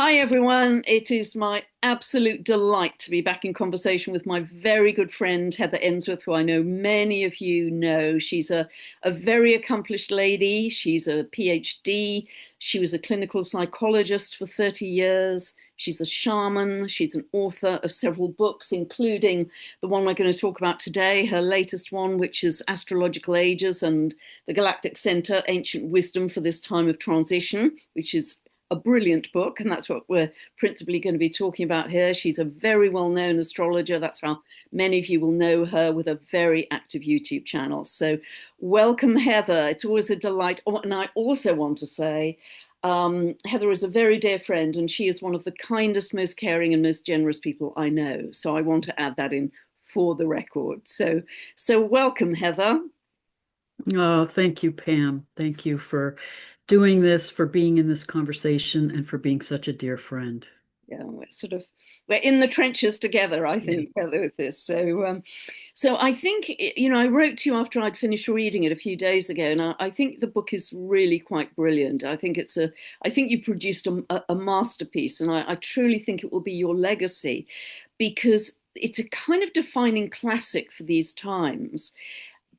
Hi, everyone. It is my absolute delight to be back in conversation with my very good friend, Heather Ensworth, who I know many of you know. She's a very accomplished lady. She's a PhD. She was a clinical psychologist for 30 years. She's a shaman. She's an author of several books, including the one we're going to talk about today, her latest one, which is Astrological Ages and the Galactic Center, Ancient Wisdom for this Time of Transition, which is a brilliant book, and that's what we're principally going to be talking about here. She's a very well-known astrologer. That's how many of you will know her, with a very active YouTube channel. So welcome, Heather. It's always a delight. Oh, and I also want to say, Heather is a very dear friend, and she is one of the kindest, most caring, and most generous people I know. So I want to add that in for the record. So welcome, Heather. Oh, thank you, Pam. Thank you for doing this, for being in this conversation, and for being such a dear friend. Yeah, we're in the trenches together, I Yeah. think, Heather, with this. So I think, I wrote to you after I'd finished reading it a few days ago, and I think the book is really quite brilliant. I think you produced a masterpiece, and I truly think it will be your legacy, because it's a kind of defining classic for these times,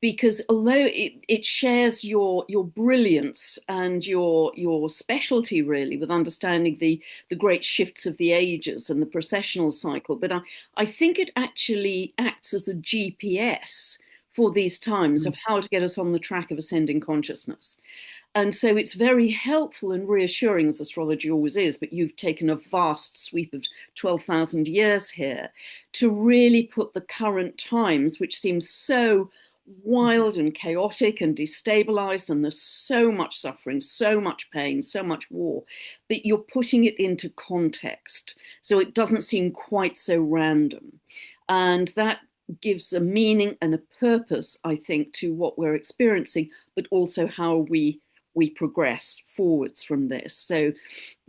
because although it shares your brilliance and your specialty, really, with understanding the great shifts of the ages and the processional cycle, but I think it actually acts as a GPS for these times Mm. of how to get us on the track of ascending consciousness. And so it's very helpful and reassuring, as astrology always is, but you've taken a vast sweep of 12,000 years here to really put the current times, which seems so wild and chaotic and destabilized, and there's so much suffering, so much pain, so much war, but you're putting it into context. So it doesn't seem quite so random. And that gives a meaning and a purpose, I think, to what we're experiencing, but also how we progress forwards from this. So,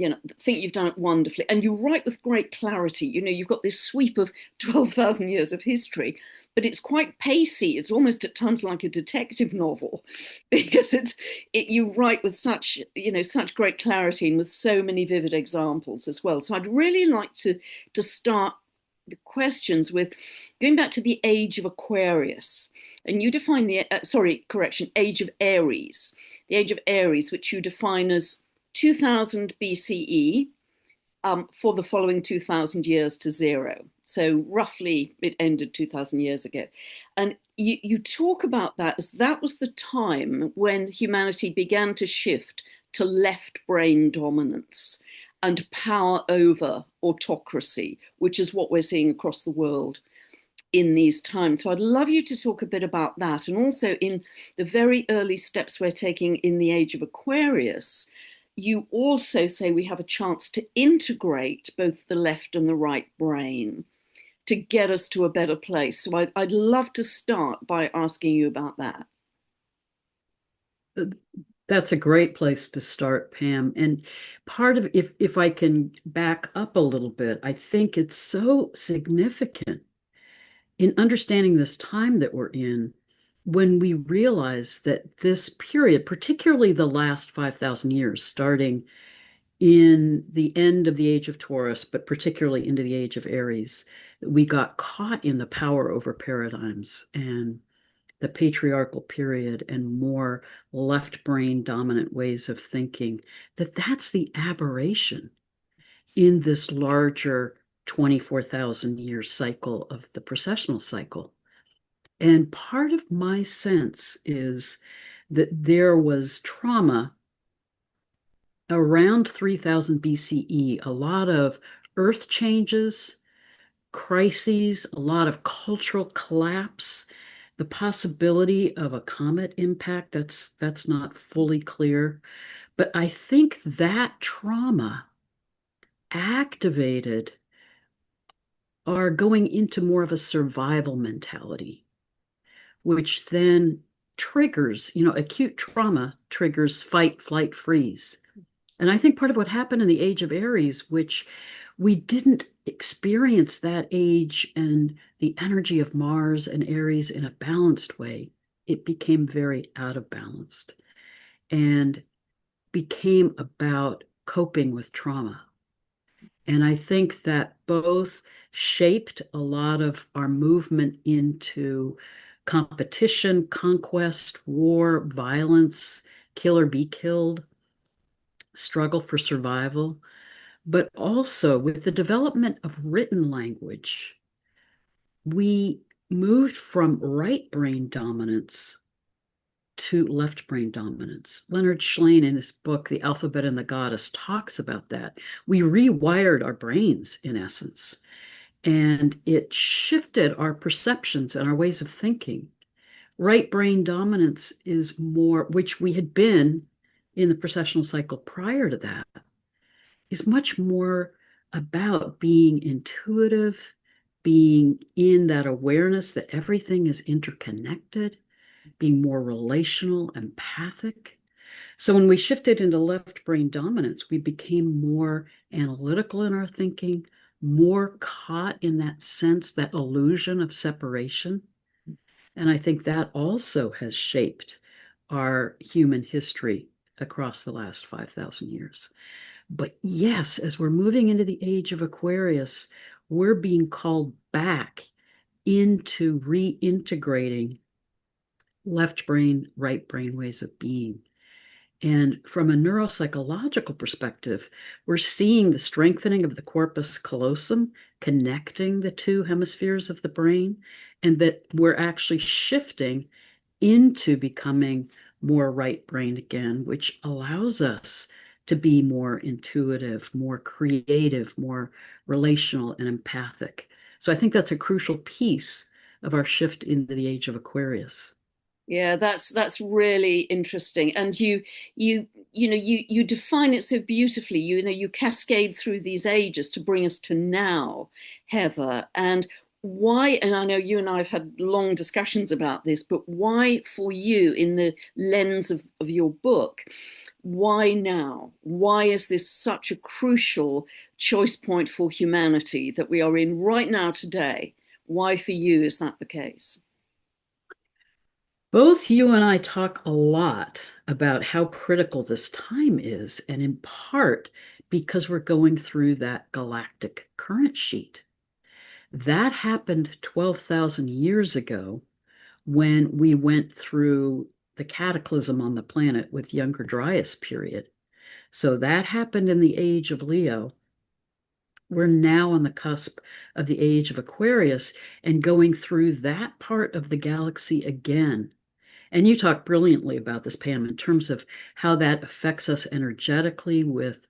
I think you've done it wonderfully. And you write with great clarity. You've got this sweep of 12,000 years of history, but it's quite pacey. It's almost at times like a detective novel, because you write with such great clarity and with so many vivid examples as well. So I'd really like to start the questions with going back to the age of Aquarius. And you define age of Aries, the age of Aries, which you define as 2000 BCE, for the following 2000 years to zero. So roughly it ended 2000 years ago. And you talk about that as that was the time when humanity began to shift to left brain dominance and power over autocracy, which is what we're seeing across the world in these times. So I'd love you to talk a bit about that. And also, in the very early steps we're taking in the age of Aquarius, you also say we have a chance to integrate both the left and the right brain to get us to a better place. So I'd love to start by asking you about that. That's a great place to start, Pam. And part of if I can back up a little bit, I think it's so significant in understanding this time that we're in when we realize that this period, particularly the last 5,000 years, starting in the end of the age of Taurus, but particularly into the age of Aries, we got caught in the power over paradigms and the patriarchal period and more left brain dominant ways of thinking, that's the aberration in this larger 24,000 year cycle of the processional cycle. And part of my sense is that there was trauma around 3000 BCE, a lot of earth changes, crises, a lot of cultural collapse, the possibility of a comet impact that's not fully clear. But I think that trauma activated our going into more of a survival mentality, which then triggers, acute trauma triggers fight, flight, freeze. And I think part of what happened in the age of Aries, which we didn't experience that age and the energy of Mars and Aries in a balanced way, it became very out of balance and became about coping with trauma. And I think that both shaped a lot of our movement into competition, conquest, war, violence, kill or be killed, struggle for survival, but also with the development of written language, we moved from right brain dominance to left brain dominance. Leonard Shlain, in his book, The Alphabet and the Goddess, talks about that. We rewired our brains, in essence, and it shifted our perceptions and our ways of thinking. Right brain dominance is more, which we had been in the processional cycle prior to that, is much more about being intuitive, being in that awareness that everything is interconnected, being more relational, empathic. So when we shifted into left brain dominance, we became more analytical in our thinking, more caught in that sense, that illusion of separation. And I think that also has shaped our human history across the last 5,000 years. But yes, as we're moving into the age of Aquarius, we're being called back into reintegrating left brain, right brain ways of being. And from a neuropsychological perspective, we're seeing the strengthening of the corpus callosum, connecting the two hemispheres of the brain, and that we're actually shifting into becoming more right brain again, which allows us to be more intuitive, more creative, more relational and empathic. So I think that's a crucial piece of our shift into the age of Aquarius. Yeah, that's really interesting. And you define it so beautifully. You cascade through these ages to bring us to now, Heather. And why, and I know you and I have had long discussions about this, but why for you, in the lens of your book, why now? Why is this such a crucial choice point for humanity that we are in right now today? Why for you is that the case? Both you and I talk a lot about how critical this time is, and in part because we're going through that galactic current sheet. That happened 12,000 years ago when we went through the cataclysm on the planet with Younger Dryas period. So that happened in the age of Leo. We're now on the cusp of the age of Aquarius and going through that part of the galaxy again. And you talk brilliantly about this, Pam, in terms of how that affects us energetically with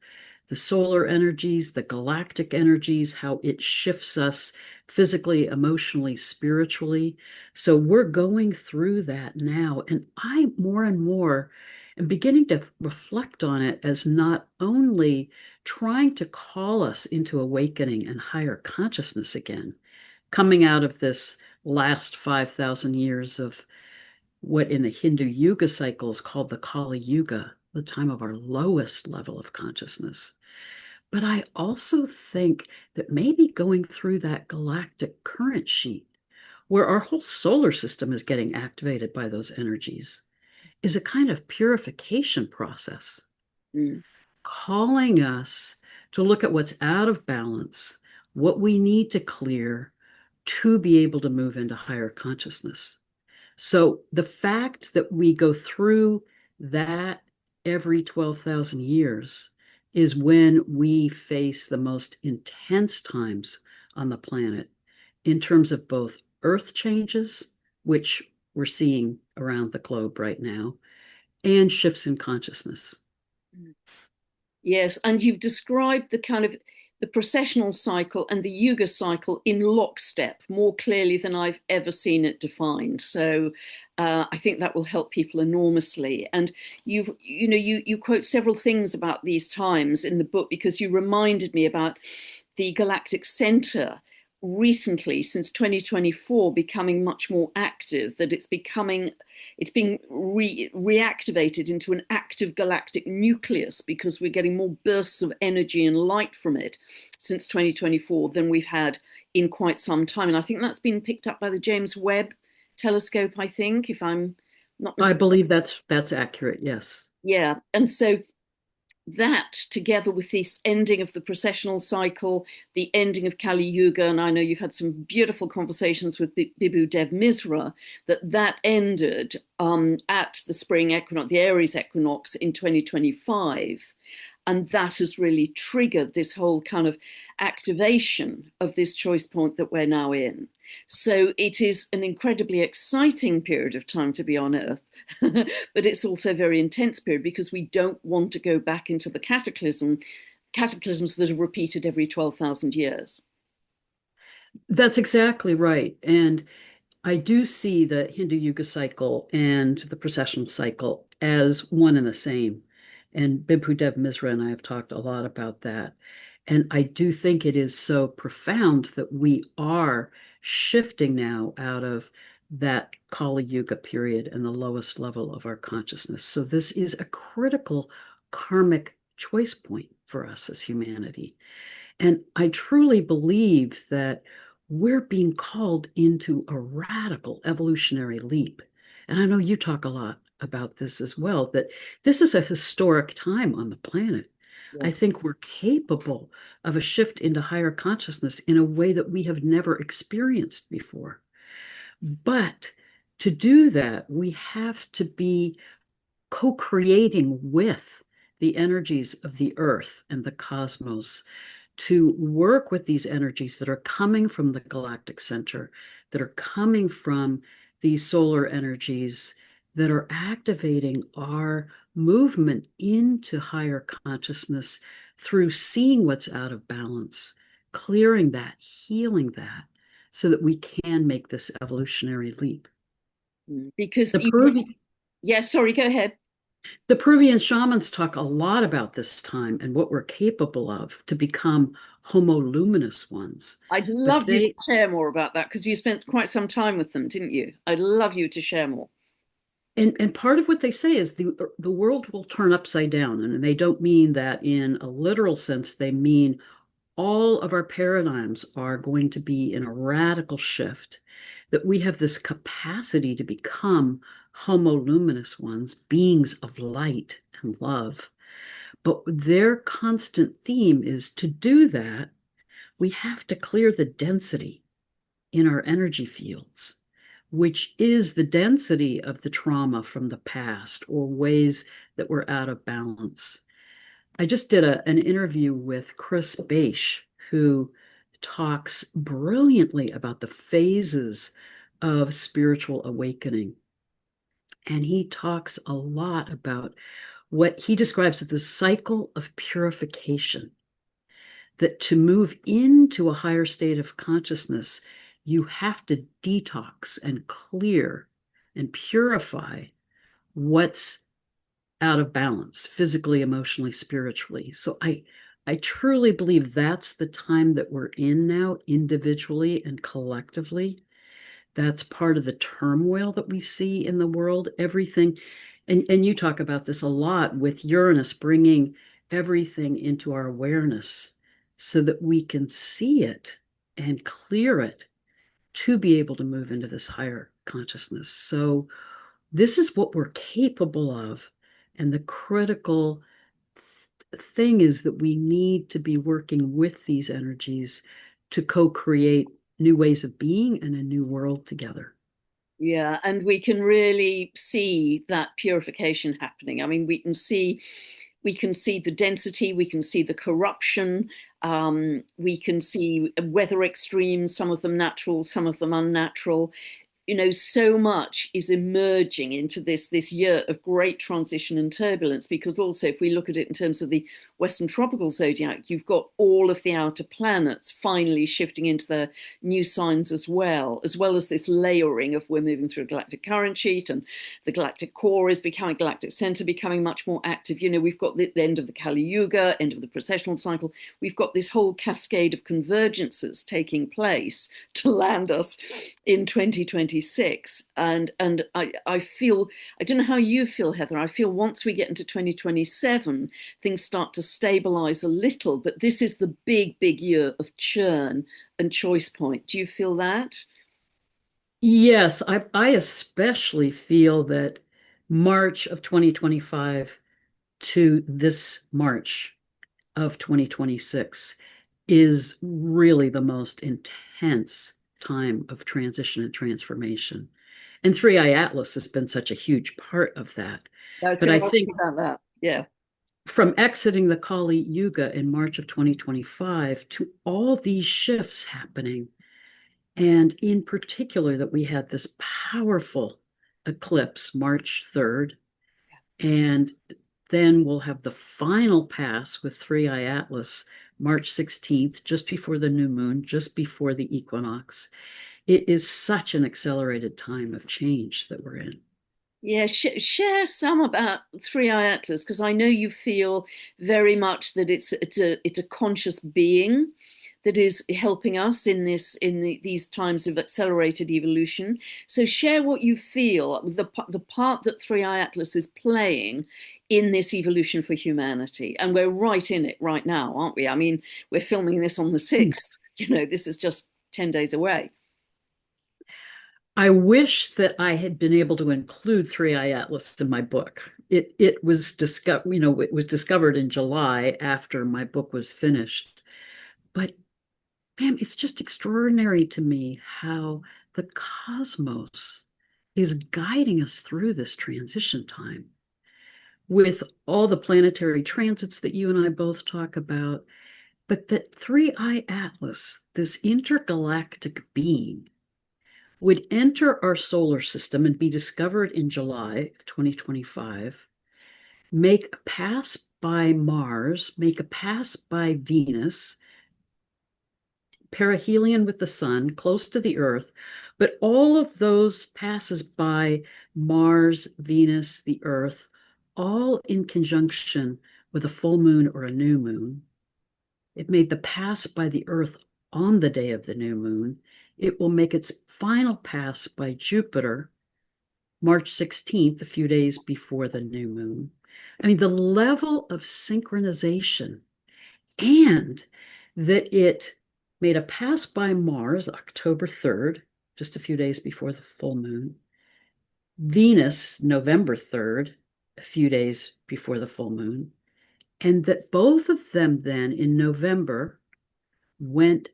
the solar energies, the galactic energies, how it shifts us physically, emotionally, spiritually. So we're going through that now. And I more and more am beginning to reflect on it as not only trying to call us into awakening and higher consciousness again, coming out of this last 5,000 years of what in the Hindu Yuga cycle is called the Kali Yuga, the time of our lowest level of consciousness. But I also think that maybe going through that galactic current sheet, where our whole solar system is getting activated by those energies, is a kind of purification process, Mm. calling us to look at what's out of balance, what we need to clear to be able to move into higher consciousness. So the fact that we go through that every 12,000 years is when we face the most intense times on the planet in terms of both earth changes, which we're seeing around the globe right now, and shifts in consciousness. Yes, and you've described the kind of the processional cycle and the yuga cycle in lockstep more clearly than I've ever seen it defined. So I think that will help people enormously. And you quote several things about these times in the book because you reminded me about the Galactic Center recently, since 2024, becoming much more active, that it's being reactivated into an active galactic nucleus because we're getting more bursts of energy and light from it since 2024 than we've had in quite some time. And I think that's been picked up by the James Webb telescope, I think, if I'm not I mistaken. believe that's accurate, yes. Yeah. And so that together with this ending of the processional cycle, the ending of Kali Yuga, and I know you've had some beautiful conversations with Bibu Dev Misra, that ended at the spring equinox, the Aries equinox in 2025. And that has really triggered this whole kind of activation of this choice point that we're now in. So it is an incredibly exciting period of time to be on Earth, but it's also a very intense period because we don't want to go back into the cataclysms that have repeated every 12,000 years. That's exactly right. And I do see the Hindu Yuga cycle and the processional cycle as one and the same. And Bibhudev Misra and I have talked a lot about that. And I do think it is so profound that we are shifting now out of that Kali Yuga period and the lowest level of our consciousness. So this is a critical karmic choice point for us as humanity. And I truly believe that we're being called into a radical evolutionary leap. And I know you talk a lot about this as well, that this is a historic time on the planet. I Yeah. think we're capable of a shift into higher consciousness in a way that we have never experienced before. But to do that, we have to be co-creating with the energies of the earth and the cosmos to work with these energies that are coming from the galactic center, that are coming from these solar energies, that are activating our movement into higher consciousness through seeing what's out of balance, clearing that, healing that, so that we can make this evolutionary leap. Because The you, Peruvian, yeah, sorry, go ahead. the Peruvian shamans talk a lot about this time and what we're capable of to become homo luminous ones. I'd But love you to they, share more about that because you spent quite some time with them, didn't you? I'd love you to share more. and part of what they say is the world will turn upside down. And they don't mean that in a literal sense, they mean all of our paradigms are going to be in a radical shift, that we have this capacity to become homo luminous ones, beings of light and love. But their constant theme is to do that, we have to clear the density in our energy fields, which is the density of the trauma from the past or ways that we're out of balance. I just did an interview with Chris Beisch, who talks brilliantly about the phases of spiritual awakening. And he talks a lot about what he describes as the cycle of purification, that to move into a higher state of consciousness, you have to detox and clear and purify what's out of balance physically, emotionally, spiritually. So I truly believe that's the time that we're in now, individually and collectively. That's part of the turmoil that we see in the world. Everything, and you talk about this a lot with Uranus bringing everything into our awareness so that we can see it and clear it to be able to move into this higher consciousness. So this is what we're capable of. And the critical thing is that we need to be working with these energies to co-create new ways of being and a new world together. Yeah, and we can really see that purification happening. I mean, we can see the density, we can see the corruption, we can see weather extremes, some of them natural, some of them unnatural. So much is emerging into this year of great transition and turbulence, because also if we look at it in terms of the Western tropical zodiac, you've got all of the outer planets finally shifting into their new signs as well as this layering of we're moving through a galactic current sheet, and the galactic core is becoming galactic center becoming much more active. We've got the end of the Kali Yuga, end of the processional cycle. We've got this whole cascade of convergences taking place to land us in 2026. And I feel, I don't know how you feel, Heather. I feel once we get into 2027, things start to stabilize a little, but this is the big year of churn and choice point. Do you feel that? Yes, I especially feel that March of 2025 to this March of 2026 is really the most intense time of transition and transformation. And Three Eye Atlas has been such a huge part of that. I was But going I to ask think you about that. Yeah. from exiting the Kali Yuga in March of 2025 to all these shifts happening, and in particular, that we had this powerful eclipse March 3rd, and then we'll have the final pass with Three Eye Atlas March 16th, just before the new moon, just before the equinox. It is such an accelerated time of change that we're in. Yeah, share some about Three Eye Atlas, because I know you feel very much that it's a conscious being that is helping us in these times of accelerated evolution. So share what you feel, the part that Three Eye Atlas is playing in this evolution for humanity. And we're right in it right now, aren't we? I mean, we're filming this on the 6th. This is just 10 days away. I wish that I had been able to include Three Eye Atlas in my book. It was discovered in July after my book was finished. But man, it's just extraordinary to me how the cosmos is guiding us through this transition time with all the planetary transits that you and I both talk about. But that Three Eye Atlas, this intergalactic being, would enter our solar system and be discovered in July of 2025, make a pass by Mars, make a pass by Venus, perihelion with the sun, close to the Earth, but all of those passes by Mars, Venus, the Earth, all in conjunction with a full moon or a new moon. It made the pass by the Earth on the day of the new moon. It will make its final pass by Jupiter March 16th, a few days before the new moon. I mean, the level of synchronization, and that it made a pass by Mars October 3rd, just a few days before the full moon, Venus November 3rd, a few days before the full moon, and that both of them then in November went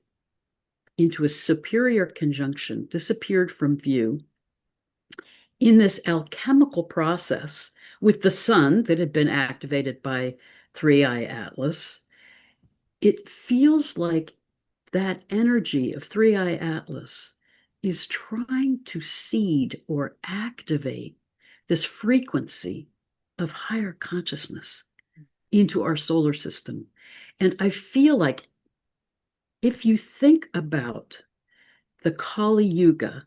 into a superior conjunction, disappeared from view in this alchemical process with the sun that had been activated by Three Eye Atlas. It feels like that energy of Three Eye Atlas is trying to seed or activate this frequency of higher consciousness into our solar system. And I feel like if you think about the Kali Yuga,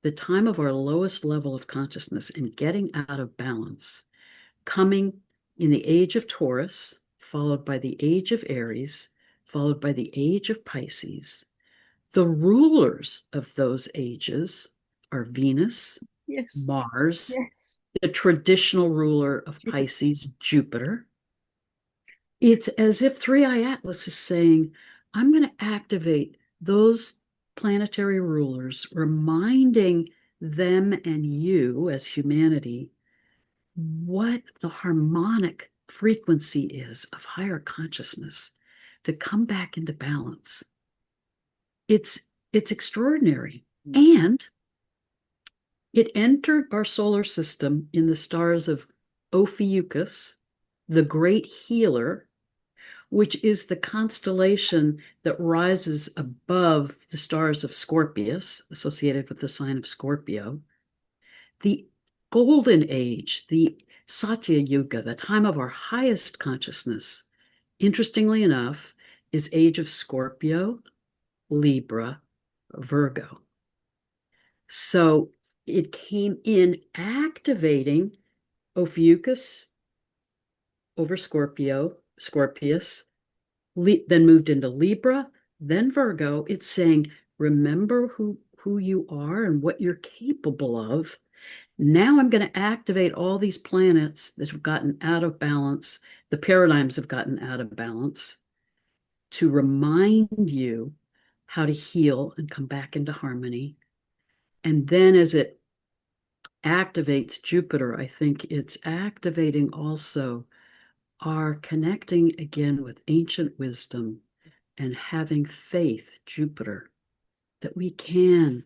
the time of our lowest level of consciousness and getting out of balance, coming in the age of Taurus, followed by the age of Aries, followed by the age of Pisces. The rulers of those ages are Venus, Yes. Mars, Yes. the traditional ruler of Pisces, Jupiter. It's as if Three Eye Atlas is saying, I'm going to activate those planetary rulers, reminding them and you as humanity what the harmonic frequency is of higher consciousness to come back into balance. It's extraordinary. And it entered our solar system in the stars of Ophiuchus, the great healer, which is the constellation that rises above the stars of Scorpius, associated with the sign of Scorpio. The golden age, the Satya Yuga, the time of our highest consciousness, interestingly enough, is age of Scorpio, Libra, Virgo. So it came in activating Ophiuchus over Scorpio, Scorpius, then moved into Libra, then Virgo. It's saying, remember who you are and what you're capable of. Now I'm going to activate all these planets that have gotten out of balance. The paradigms have gotten out of balance to remind you how to heal and come back into harmony. And then as it activates Jupiter, I think it's activating also are connecting again with ancient wisdom and having faith, Jupiter, that we can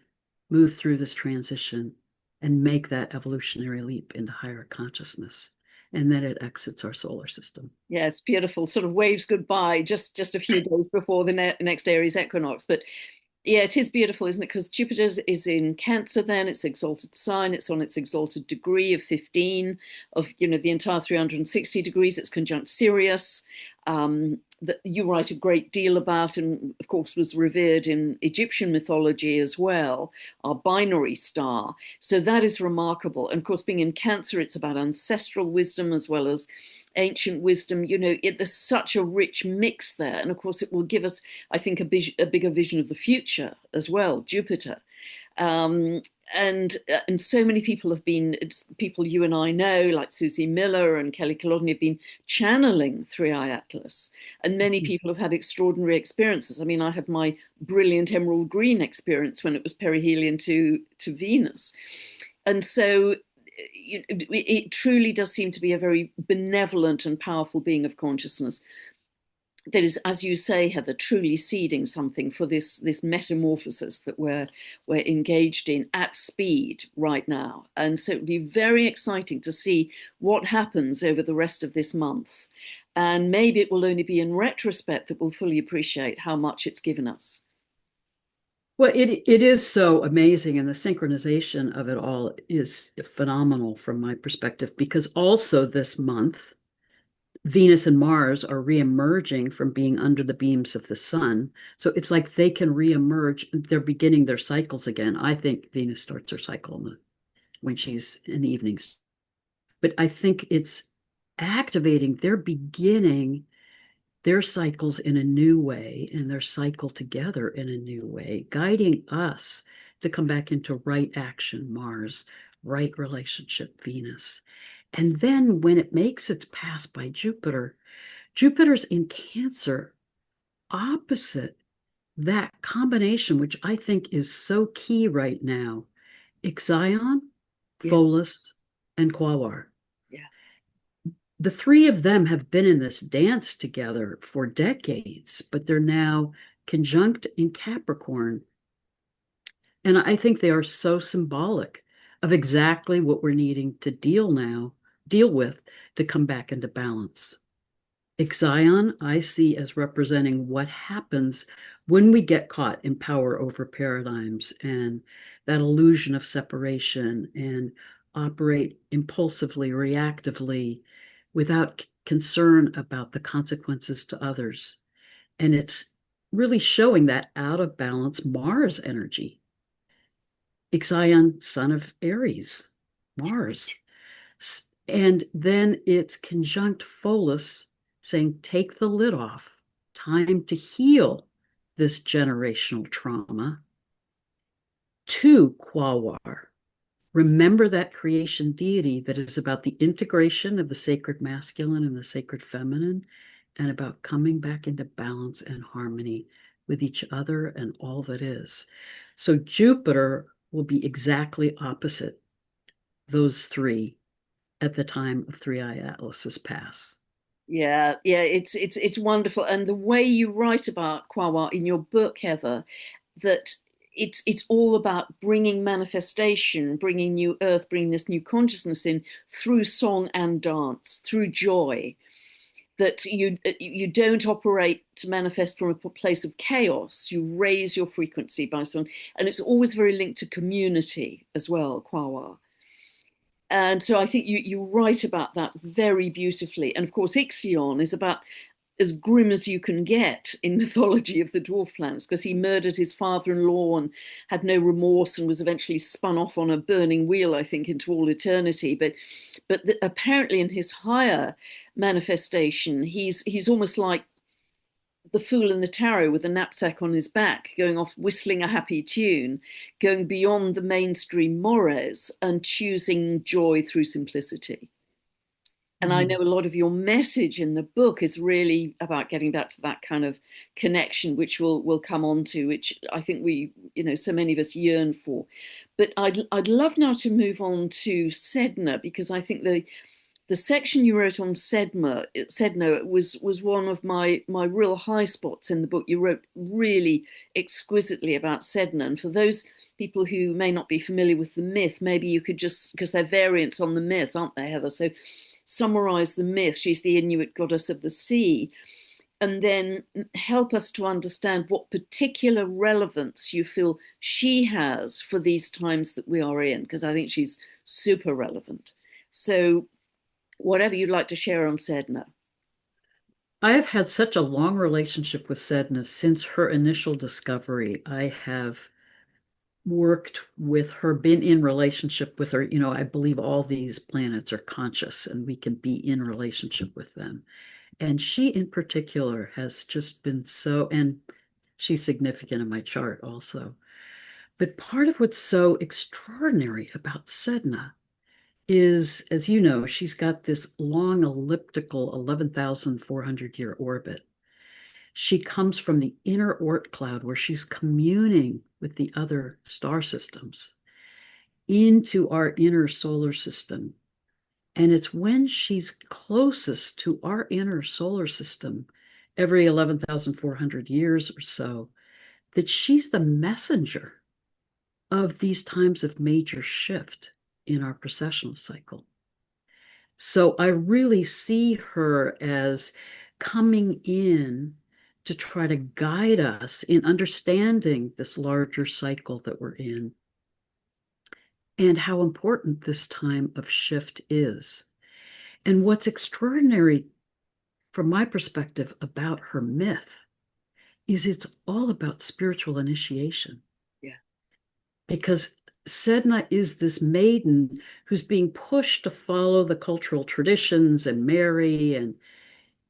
move through this transition and make that evolutionary leap into higher consciousness. And then it exits our solar system. Yes, beautiful. Sort of waves goodbye just a few days before the next Aries equinox. But yeah, it is beautiful, isn't it? Because Jupiter is in Cancer then, its exalted sign, it's on its exalted degree of 15 of, the entire 360 degrees. It's conjunct Sirius, that you write a great deal about, and of course was revered in Egyptian mythology as well, our binary star. So that is remarkable. And of course, being in Cancer, it's about ancestral wisdom as well as ancient wisdom. There's such a rich mix there. And of course, it will give us, I think, a bigger vision of the future as well, Jupiter. Um, and so many people have been, people you and I know, like Susie Miller and Kelly Kilodney, have been channeling 3i Atlas. And many people have had extraordinary experiences. I mean, I had my brilliant emerald green experience when it was perihelion to Venus. And so it truly does seem to be a very benevolent and powerful being of consciousness that is, as you say, Heather, truly seeding something for this metamorphosis that we're engaged in at speed right now. And so it'll be very exciting to see what happens over the rest of this month. And maybe it will only be in retrospect that we'll fully appreciate how much it's given us. Well, it is so amazing, and the synchronization of it all is phenomenal from my perspective, because also this month, Venus and Mars are reemerging from being under the beams of the sun. So it's like they can reemerge. They're beginning their cycles again. I think Venus starts her cycle when she's in the evenings. But I think it's activating, they're beginning their cycles in a new way, and their cycle together in a new way, guiding us to come back into right action, Mars, right relationship, Venus. And then when it makes its pass by Jupiter, Jupiter's in Cancer, opposite that combination, which I think is so key right now, Ixion, Yeah, Pholus, and Quawar. yeah. The three of them have been in this dance together for decades, but they're now conjunct in Capricorn. And I think they are so symbolic of exactly what we're needing to deal with to come back into balance. Ixion, I see as representing what happens when we get caught in power over paradigms and that illusion of separation and operate impulsively, reactively, without concern about the consequences to others. And it's really showing that out of balance Mars energy. Ixion, son of Aries, Mars. And then it's conjunct Pholus saying, take the lid off, time to heal this generational trauma. To Quawar, remember that creation deity that is about the integration of the sacred masculine and the sacred feminine, and about coming back into balance and harmony with each other and all that is. So Jupiter will be exactly opposite those three at the time of 3i Atlas's pass. Yeah, yeah, it's wonderful. And the way you write about Quawa in your book, Heather, that it's all about bringing manifestation, bringing new earth, bringing this new consciousness in through song and dance, through joy. That you don't operate to manifest from a place of chaos. You raise your frequency by song, and it's always very linked to community as well, Quawa. And so I think you write about that very beautifully. And of course, Ixion is about as grim as you can get in mythology of the dwarf planets, because he murdered his father-in-law and had no remorse and was eventually spun off on a burning wheel, I think, into all eternity. But apparently in his higher manifestation, he's almost like the fool in the tarot with a knapsack on his back, going off whistling a happy tune, going beyond the mainstream mores and choosing joy through simplicity. And I know a lot of your message in the book is really about getting back to that kind of connection, which we'll come on to, which I think so many of us yearn for. But I'd love now to move on to Sedna, because I think the section you wrote on Sedna was one of my real high spots in the book. You wrote really exquisitely about Sedna, and for those people who may not be familiar with the myth, maybe you could just, because they're variants on the myth, aren't they, Heather? So summarize the myth. She's the Inuit goddess of the sea, and then help us to understand what particular relevance you feel she has for these times that we are in, because I think she's super relevant. So whatever you'd like to share on Sedna. I have had such a long relationship with Sedna since her initial discovery. I have worked with her, been in relationship with her. You know, I believe all these planets are conscious and we can be in relationship with them. And she in particular has just been so, and she's significant in my chart also. But part of what's so extraordinary about Sedna is, as you know, she's got this long elliptical 11,400 year orbit. She comes from the inner Oort cloud where she's communing with the other star systems into our inner solar system. And it's when she's closest to our inner solar system, every 11,400 years or so, that she's the messenger of these times of major shift in our precessional cycle. So I really see her as coming in to try to guide us in understanding this larger cycle that we're in and how important this time of shift is. And what's extraordinary from my perspective about her myth is it's all about spiritual initiation. Yeah. Because Sedna is this maiden who's being pushed to follow the cultural traditions and marry and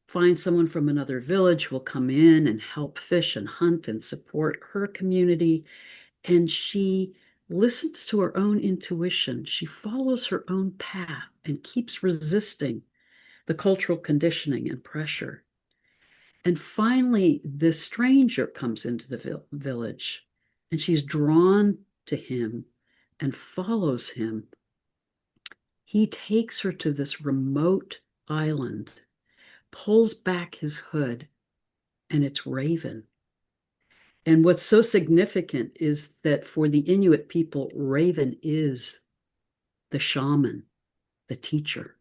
find someone from another village who will come in and help fish and hunt and support her community. And she listens to her own intuition. She follows her own path and keeps resisting the cultural conditioning and pressure. And finally, this stranger comes into the village and she's drawn to him and follows him. He takes her to this remote island, pulls back his hood, and it's Raven. And what's so significant is that for the Inuit people, Raven is the shaman, the teacher.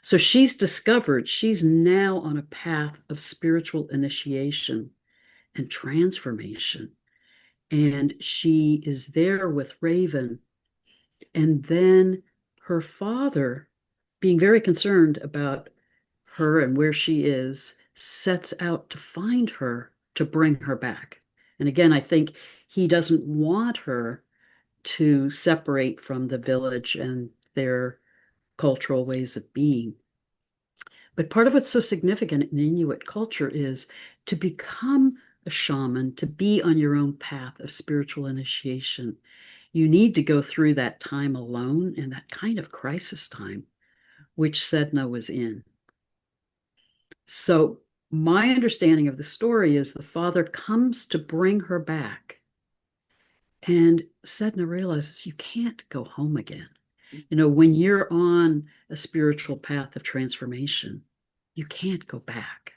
So she's discovered she's now on a path of spiritual initiation and transformation. And she is there with Raven. And then her father, being very concerned about her and where she is, sets out to find her to bring her back. And again, I think he doesn't want her to separate from the village and their cultural ways of being. But part of what's so significant in Inuit culture is to become a shaman, to be on your own path of spiritual initiation. You need to go through that time alone and that kind of crisis time, which Sedna was in. So my understanding of the story is the father comes to bring her back. And Sedna realizes you can't go home again. You know, when you're on a spiritual path of transformation, you can't go back.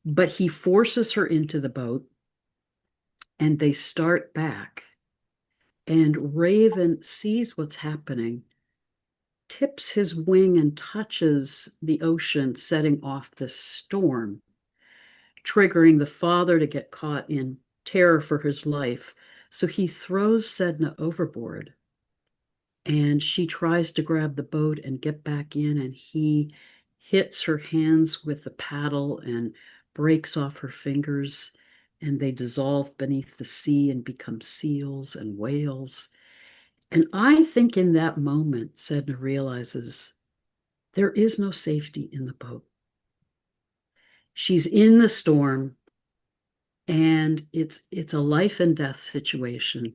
But he forces her into the boat and they start back. And Raven sees what's happening, tips his wing and touches the ocean, setting off this storm, triggering the father to get caught in terror for his life. So he throws Sedna overboard and she tries to grab the boat and get back in, and he hits her hands with the paddle and breaks off her fingers, and they dissolve beneath the sea and become seals and whales. And I think in that moment, Sedna realizes there is no safety in the boat. She's in the storm, and it's a life and death situation.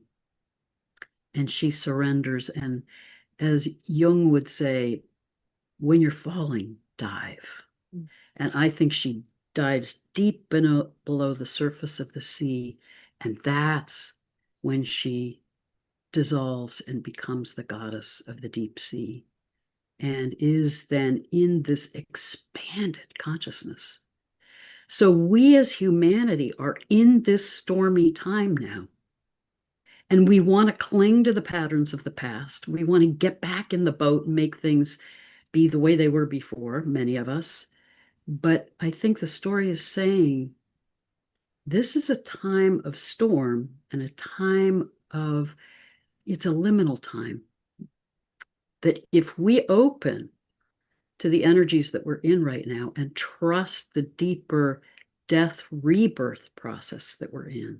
And she surrenders. And as Jung would say, when you're falling, dive. And I think she dives deep below the surface of the sea. And that's when she dissolves and becomes the goddess of the deep sea. and is then in this expanded consciousness. So we as humanity are in this stormy time now. And we want to cling to the patterns of the past. We want to get back in the boat and make things be the way they were before, many of us. But I think the story is saying this is a time of storm and a time of, it's a liminal time. That if we open to the energies that we're in right now and trust the deeper death rebirth process that we're in,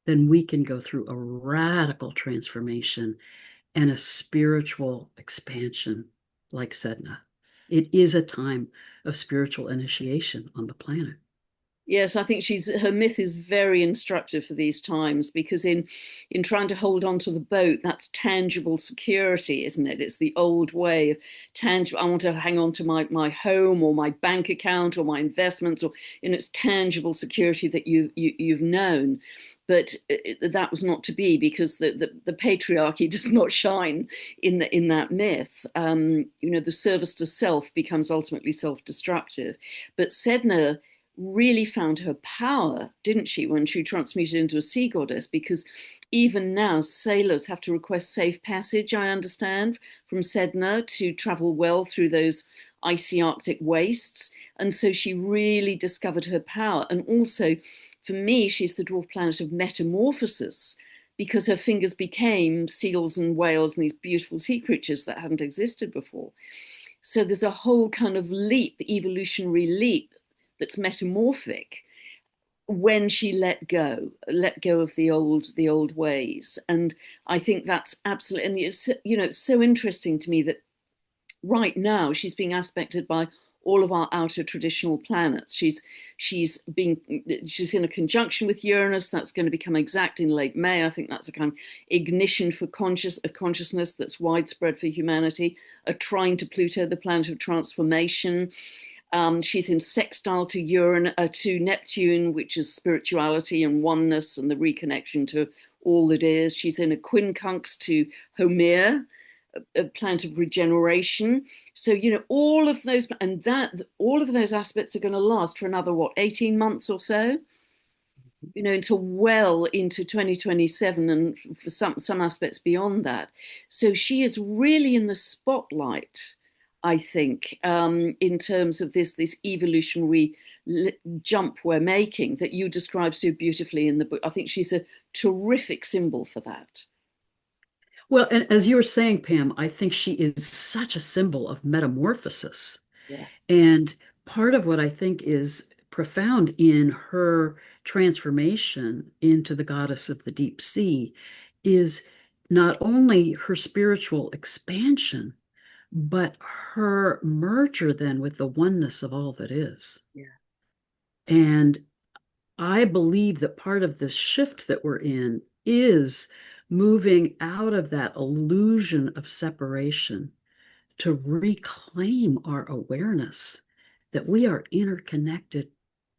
then we can go through a radical transformation and a spiritual expansion like Sedna. It is a time of spiritual initiation on the planet. Yes, I think her myth is very instructive for these times, because in trying to hold on to the boat, that's tangible security, isn't it? It's the old way of tangible. I want to hang on to my home or my bank account or my investments, or it's tangible security that you've known. But that was not to be, because the patriarchy does not shine in that myth. The service to self becomes ultimately self-destructive. But Sedna really found her power, didn't she, when she transmuted into a sea goddess? Because even now, sailors have to request safe passage, I understand, from Sedna to travel well through those icy Arctic wastes. And so she really discovered her power. And also, for me, she's the dwarf planet of metamorphosis, because her fingers became seals and whales and these beautiful sea creatures that hadn't existed before. So there's a whole kind of leap, evolutionary leap, that's metamorphic when she let go of the old ways. And I think that's absolutely, and it's so interesting to me that right now she's being aspected by all of our outer traditional planets. She's in a conjunction with Uranus. That's going to become exact in late May. I think that's a kind of ignition for consciousness that's widespread for humanity. A trine to Pluto, the planet of transformation. She's in sextile to Neptune, which is spirituality and oneness and the reconnection to all that is. She's in a quincunx to Homer, a planet of regeneration. So all of those, and all of those aspects are going to last for another 18 months or so. Until well into 2027, and for some aspects beyond that. So she is really in the spotlight, I think, in terms of this evolutionary jump we're making that you describe so beautifully in the book. I think she's a terrific symbol for that. Well, and as you were saying, Pam, I think she is such a symbol of metamorphosis. Yeah. And part of what I think is profound in her transformation into the goddess of the deep sea is not only her spiritual expansion, but her merger then with the oneness of all that is. Yeah. And I believe that part of this shift that we're in is moving out of that illusion of separation to reclaim our awareness that we are interconnected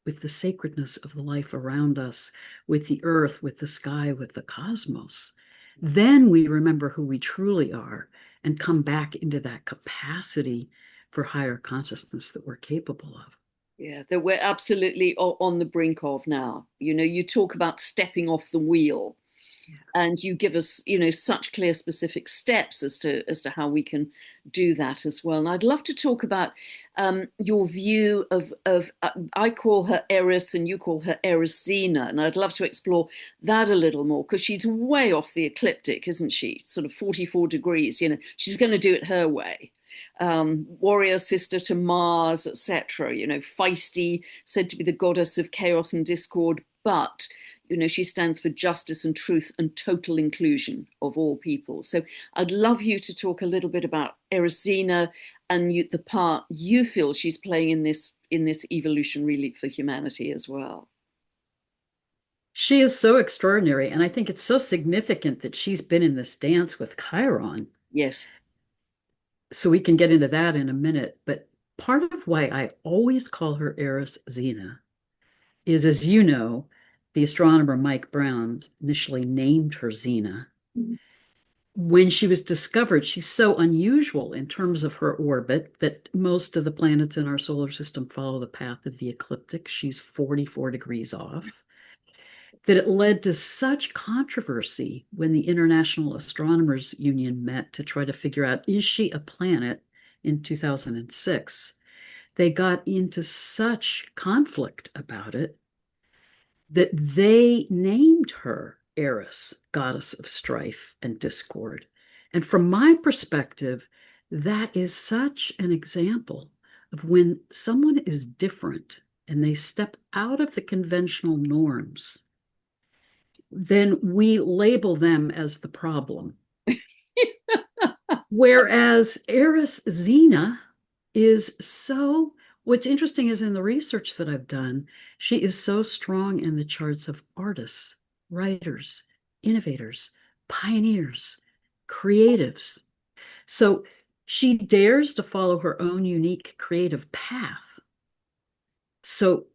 with the sacredness of the life around us, with the earth, with the sky, with the cosmos. Then we remember who we truly are and come back into that capacity for higher consciousness that we're capable of. Yeah, that we're absolutely on the brink of now. You talk about stepping off the wheel, and you give us such clear specific steps as to how we can do that as well. And I'd love to talk about your view of I call her Eris and you call her Erisena, and I'd love to explore that a little more, because she's way off the ecliptic, isn't she? Sort of 44 degrees. She's going to do it her way. Warrior sister to Mars, etc. Feisty, said to be the goddess of chaos and discord, but she stands for justice and truth and total inclusion of all people. So I'd love you to talk a little bit about Erisena and the part you feel she's playing in this evolutionary leap for humanity as well. She is so extraordinary, and I think it's so significant that she's been in this dance with Chiron. Yes. So we can get into that in a minute. But part of why I always call her Erisena is, as you know, the astronomer Mike Brown initially named her Xena. when she was discovered, she's so unusual in terms of her orbit that most of the planets in our solar system follow the path of the ecliptic. She's 44 degrees off. That it led to such controversy when the International Astronomers Union met to try to figure out, is she a planet in 2006? They got into such conflict about it that they named her Eris, goddess of strife and discord. And from my perspective, that is such an example of when someone is different and they step out of the conventional norms, then we label them as the problem. Whereas Erisena is so, what's interesting is in the research that I've done, she is so strong in the charts of artists, writers, innovators, pioneers, creatives. So she dares to follow her own unique creative path. So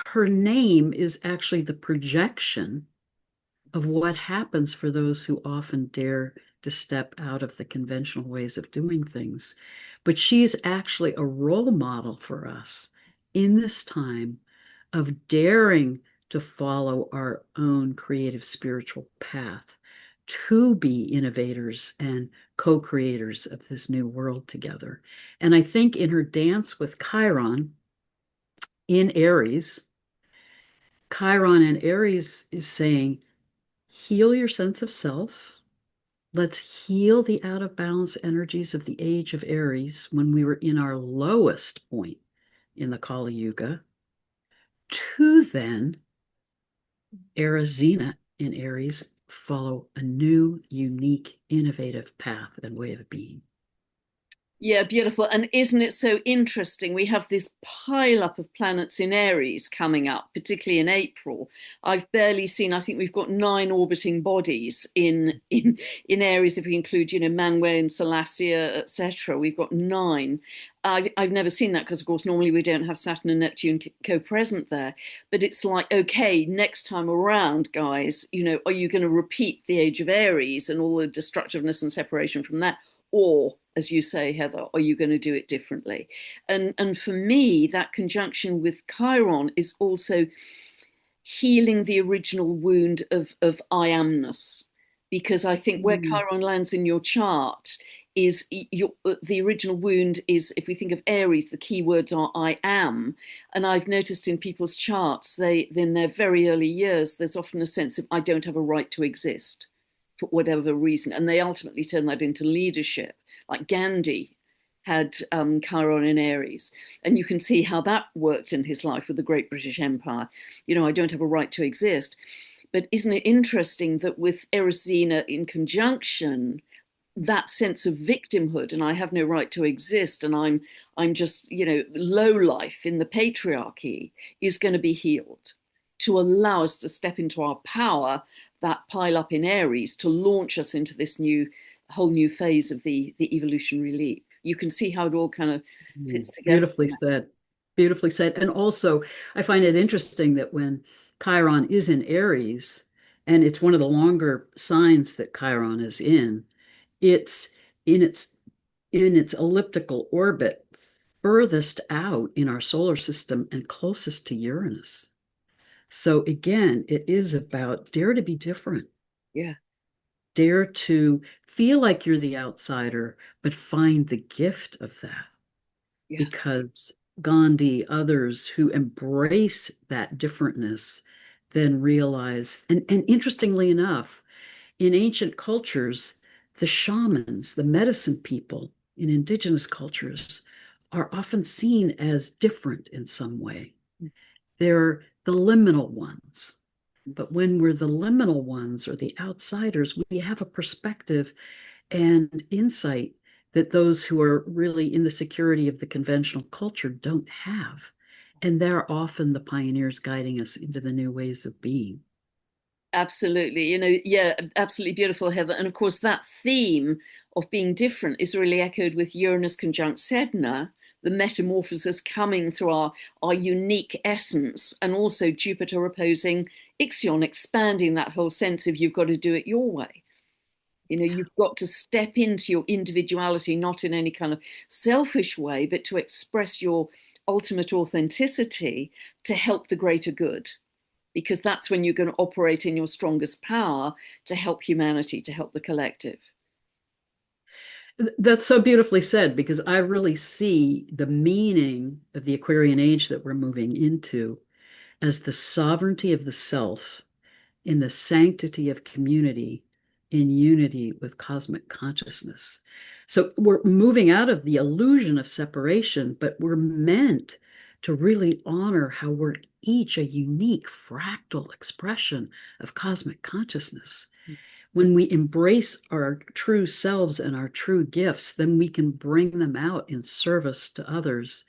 her name is actually the projection of what happens for those who often dare to step out of the conventional ways of doing things. But she's actually a role model for us in this time of daring to follow our own creative spiritual path, to be innovators and co-creators of this new world together. And I think in her dance with Chiron in Aries, Chiron in Aries is saying, heal your sense of self. Let's heal the out of balance energies of the age of Aries when we were in our lowest point in the Kali Yuga, to then Erisena in Aries follow a new, unique, innovative path and way of being. Yeah, beautiful. And isn't it so interesting? We have this pile up of planets in Aries coming up, particularly in April. I've barely seen, I think we've got 9 orbiting bodies in Aries, if we include, Manwë and Salacia, etc. We've got 9. I've never seen that because, of course, normally we don't have Saturn and Neptune co-present there. But it's like, okay, next time around, guys, are you going to repeat the age of Aries and all the destructiveness and separation from that? Or, as you say, Heather, are you going to do it differently? And for me, that conjunction with Chiron is also healing the original wound of I amness. Because I think where Chiron lands in your chart is the original wound is, if we think of Aries, the key words are I am. And I've noticed in people's charts, in their very early years, there's often a sense of I don't have a right to exist for whatever reason. And they ultimately turn that into leadership. Like Gandhi had Chiron in Aries. And you can see how that worked in his life with the Great British Empire. I don't have a right to exist. But isn't it interesting that with Erisena in conjunction, that sense of victimhood and I have no right to exist and I'm just, low life in the patriarchy is going to be healed to allow us to step into our power, that pile up in Aries, to launch us into this whole new phase of the evolutionary leap. You can see how it all kind of fits together. Beautifully said. Beautifully said. And also, I find it interesting that when Chiron is in Aries, and it's one of the longer signs that Chiron is in, it's in its elliptical orbit furthest out in our solar system and closest to Uranus. So again, it is about dare to be different. Yeah. Dare to feel like you're the outsider, but find the gift of that. Yeah. Because Gandhi, others who embrace that differentness, then realize, and interestingly enough, in ancient cultures, the shamans, the medicine people in indigenous cultures are often seen as different in some way. They're the liminal ones. But when we're the liminal ones or the outsiders, we have a perspective and insight that those who are really in the security of the conventional culture don't have. And they're often the pioneers guiding us into the new ways of being. Absolutely. Yeah, absolutely beautiful, Heather. And of course, that theme of being different is really echoed with Uranus conjunct Sedna, the metamorphosis coming through our unique essence, and also Jupiter opposing Ixion, expanding that whole sense of you've got to do it your way. You've got to step into your individuality, not in any kind of selfish way, but to express your ultimate authenticity to help the greater good, because that's when you're going to operate in your strongest power to help humanity, to help the collective. That's so beautifully said, because I really see the meaning of the Aquarian age that we're moving into as the sovereignty of the self in the sanctity of community in unity with cosmic consciousness. So we're moving out of the illusion of separation, but we're meant to really honor how we're each a unique fractal expression of cosmic consciousness. When we embrace our true selves and our true gifts, then we can bring them out in service to others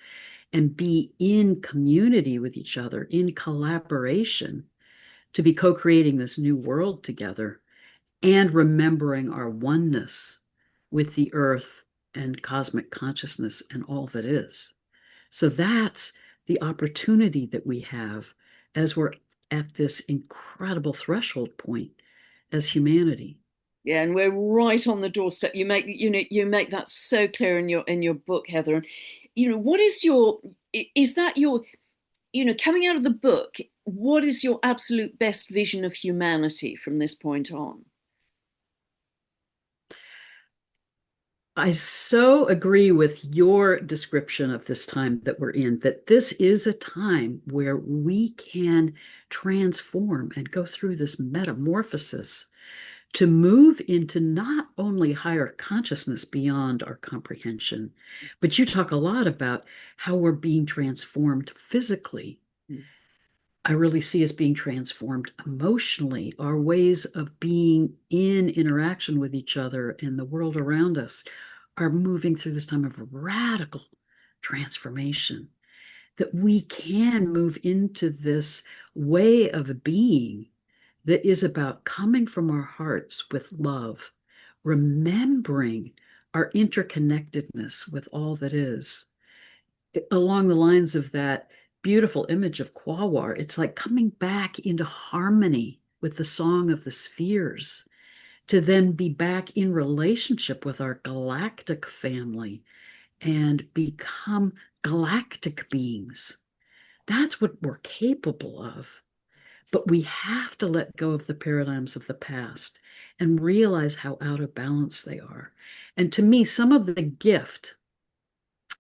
and be in community with each other, in collaboration, to be co-creating this new world together and remembering our oneness with the earth and cosmic consciousness and all that is. So that's the opportunity that we have as we're at this incredible threshold point as humanity. Yeah, and we're right on the doorstep. You make that so clear in your book, Heather. And what is that your coming out of the book, what is your absolute best vision of humanity from this point on? I so agree with your description of this time that we're in, that this is a time where we can transform and go through this metamorphosis to move into not only higher consciousness beyond our comprehension, but you talk a lot about how we're being transformed physically. I really see us being transformed emotionally. Our ways of being in interaction with each other and the world around us are moving through this time of radical transformation. That we can move into this way of being that is about coming from our hearts with love, remembering our interconnectedness with all that is. Along the lines of that beautiful image of Quawar, it's like coming back into harmony with the song of the spheres, to then be back in relationship with our galactic family and become galactic beings. That's what we're capable of. But we have to let go of the paradigms of the past and realize how out of balance they are. And to me, some of the gift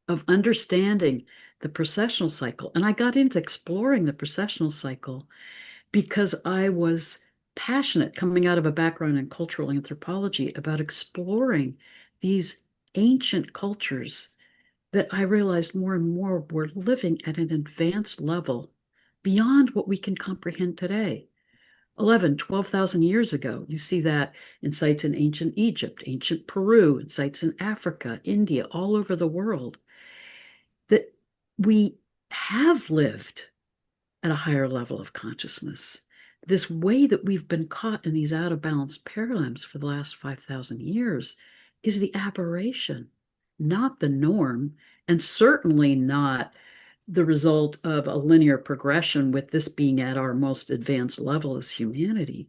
of understanding the precessional cycle, and I got into exploring the precessional cycle because I was passionate coming out of a background in cultural anthropology about exploring these ancient cultures that I realized more and more were living at an advanced level beyond what we can comprehend today. 11, 12,000 years ago, you see that in sites in ancient Egypt, ancient Peru, in sites in Africa, India, all over the world, that we have lived at a higher level of consciousness. This way that we've been caught in these out of balance paradigms for the last 5,000 years is the aberration, not the norm, and certainly not the result of a linear progression, with this being at our most advanced level as humanity.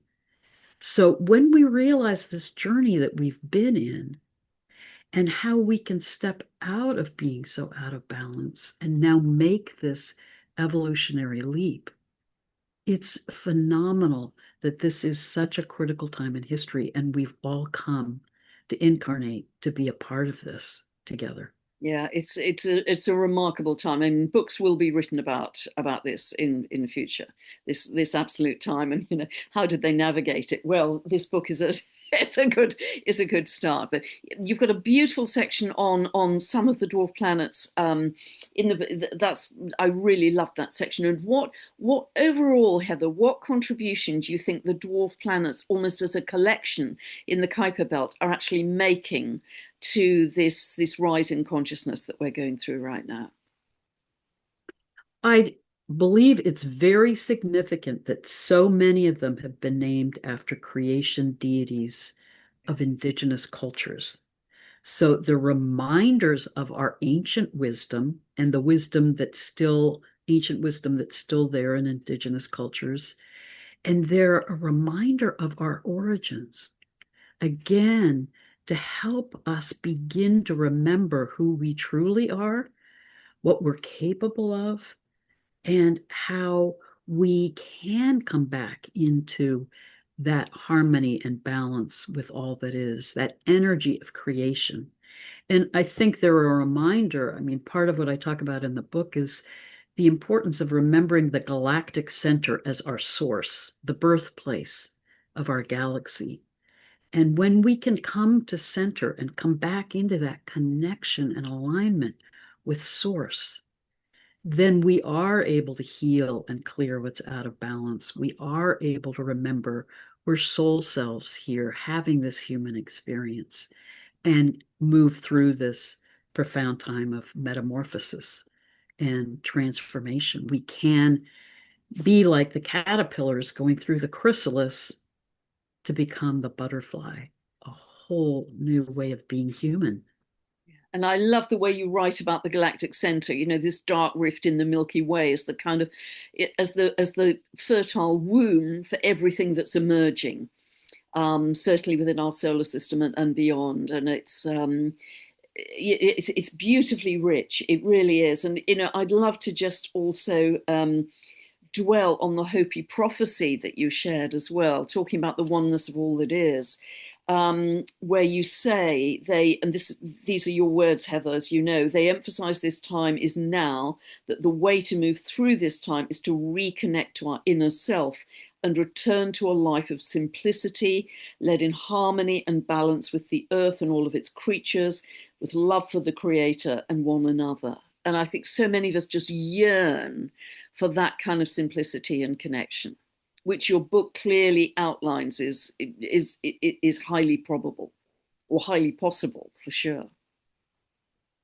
So when we realize this journey that we've been in and how we can step out of being so out of balance and now make this evolutionary leap, it's phenomenal that this is such a critical time in history, and we've all come to incarnate to be a part of this together. Yeah, it's a remarkable time. I mean, books will be written about this in the future. This absolute time, and how did they navigate it? Well, this book is a it's a good start. But you've got a beautiful section on some of the dwarf planets. In that's I really loved that section. And what overall, Heather, what contribution do you think the dwarf planets, almost as a collection in the Kuiper Belt, are actually making to this rise in consciousness that we're going through right now? I believe it's very significant that so many of them have been named after creation deities of indigenous cultures. So the reminders of our ancient wisdom and the wisdom that's still ancient wisdom that's still there in indigenous cultures, and they're a reminder of our origins. again, to help us begin to remember who we truly are, what we're capable of, and how we can come back into that harmony and balance with all that is, that energy of creation. And I think they're a reminder. I mean, part of what I talk about in the book is the importance of remembering the galactic center as our source, the birthplace of our galaxy. And when we can come to center and come back into that connection and alignment with source, then we are able to heal and clear what's out of balance. We are able to remember we're soul selves here having this human experience and move through this profound time of metamorphosis and transformation. We can be like the caterpillars going through the chrysalis to become the butterfly, a whole new way of being human. And I love the way you write about the galactic center. You know, this dark rift in the Milky Way is the kind of as the fertile womb for everything that's emerging. Certainly within our solar system and beyond. And it's beautifully rich. It really is. And you know, I'd love to just also dwell on the Hopi prophecy that you shared as well, talking about the oneness of all that is. Where you say these are your words, Heather, as you know, they emphasize this time is now, that the way to move through this time is to reconnect to our inner self and return to a life of simplicity, led in harmony and balance with the earth and all of its creatures, with love for the creator and one another. And I think so many of us just yearn for that kind of simplicity and connection, which your book clearly outlines is highly probable or highly possible for sure.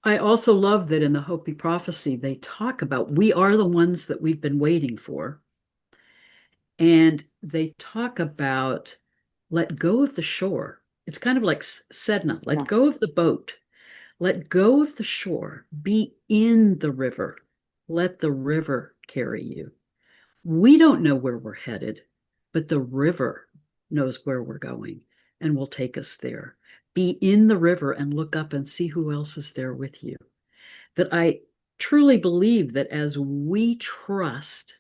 I also love that in the Hopi prophecy, they talk about we are the ones that we've been waiting for. And they talk about let go of the shore. It's kind of like Sedna, let Yeah. go of the boat, let go of the shore, be in the river, let the river carry you. We don't know where we're headed, but the river knows where we're going and will take us there. Be in the river and look up and see who else is there with you. That I truly believe that as we trust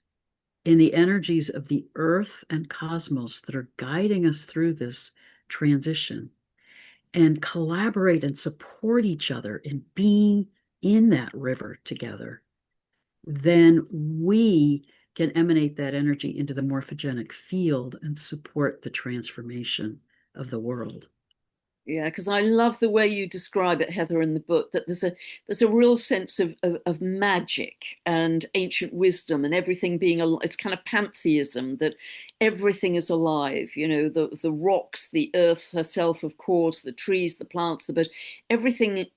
in the energies of the earth and cosmos that are guiding us through this transition and collaborate and support each other in being in that river together, then we can emanate that energy into the morphogenic field and support the transformation of the world. Yeah, because I love the way you describe it, Heather, in the book, that there's a real sense of magic and ancient wisdom and everything being it's kind of pantheism, that everything is alive, you know, the rocks, the earth herself, of course, the trees, the plants, but everything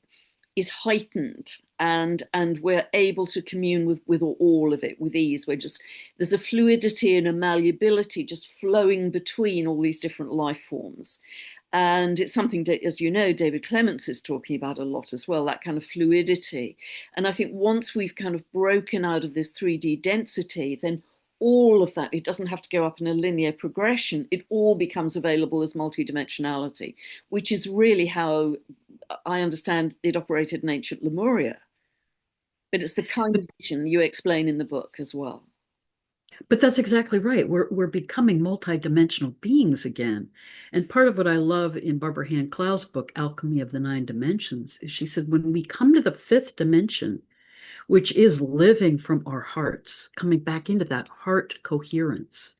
is heightened, and we're able to commune with all of it with ease. There's a fluidity and a malleability just flowing between all these different life forms. And it's something that, as you know, David Clements is talking about a lot as well, that kind of fluidity. And I think once we've kind of broken out of this 3D density, then all of that, it doesn't have to go up in a linear progression. It all becomes available as multidimensionality, which is really how I understand it operated in ancient Lemuria. But it's the kind of vision you explain in the book as well. But that's exactly right. We're becoming multidimensional beings again. And part of what I love in Barbara Hand Clow's book, Alchemy of the Nine Dimensions, is she said, when we come to the fifth dimension, which is living from our hearts, coming back into that heart coherence,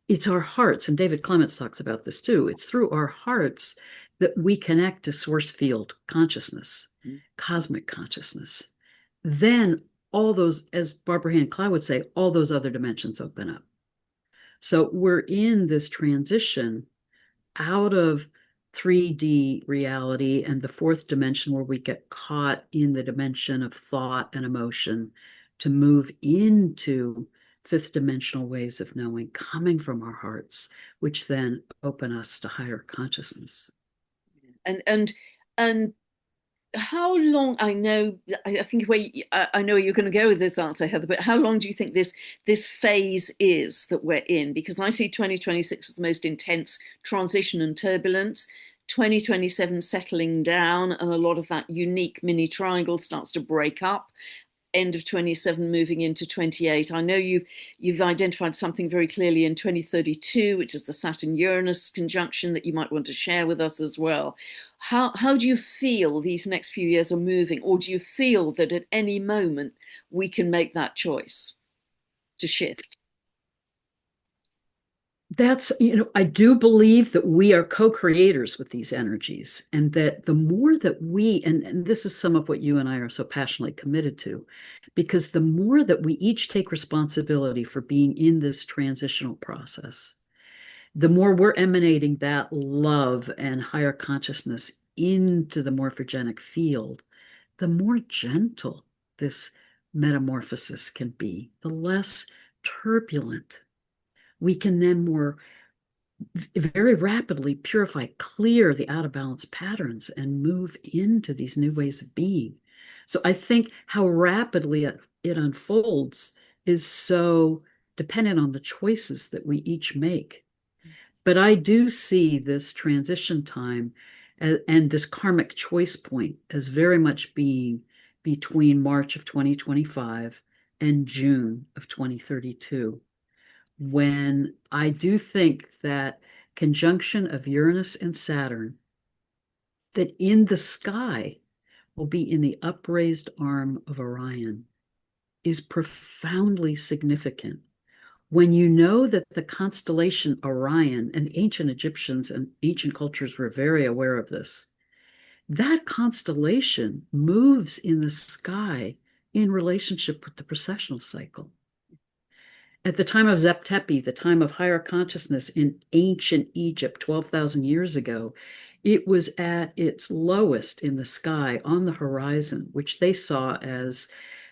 it's our hearts, and David Clements talks about this too. It's through our hearts that we connect to source field consciousness, cosmic consciousness. Then all those, as Barbara Hand Clow would say, all those other dimensions open up. So we're in this transition out of 3D reality and the fourth dimension where we get caught in the dimension of thought and emotion to move into fifth dimensional ways of knowing coming from our hearts, which then open us to higher consciousness. And how long, I think I know where you're going to go with this answer, Heather, but how long do you think this phase is that we're in? Because I see 2026 as the most intense transition and turbulence, 2027 settling down, and a lot of that unique mini triangle starts to break up. End of 27 moving into 28. I know you've identified something very clearly in 2032, which is the Saturn Uranus conjunction, that you might want to share with us as well. How do you feel these next few years are moving, or do you feel that at any moment we can make that choice to shift? That's, I do believe that we are co-creators with these energies, and that the more that and this is some of what you and I are so passionately committed to, because the more that we each take responsibility for being in this transitional process, the more we're emanating that love and higher consciousness into the morphogenic field, the more gentle this metamorphosis can be, the less turbulent we can then more very rapidly purify, clear the out of balance patterns and move into these new ways of being. So I think how rapidly it unfolds is so dependent on the choices that we each make. But I do see this transition time and this karmic choice point as very much being between March of 2025 and June of 2032, when I do think that conjunction of Uranus and Saturn, that in the sky will be in the upraised arm of Orion, is profoundly significant. When you know that the constellation Orion, and ancient Egyptians and ancient cultures were very aware of this, that constellation moves in the sky in relationship with the precessional cycle. At the time of Zep Tepi, the time of higher consciousness in ancient Egypt 12,000 years ago, it was at its lowest in the sky on the horizon, which they saw as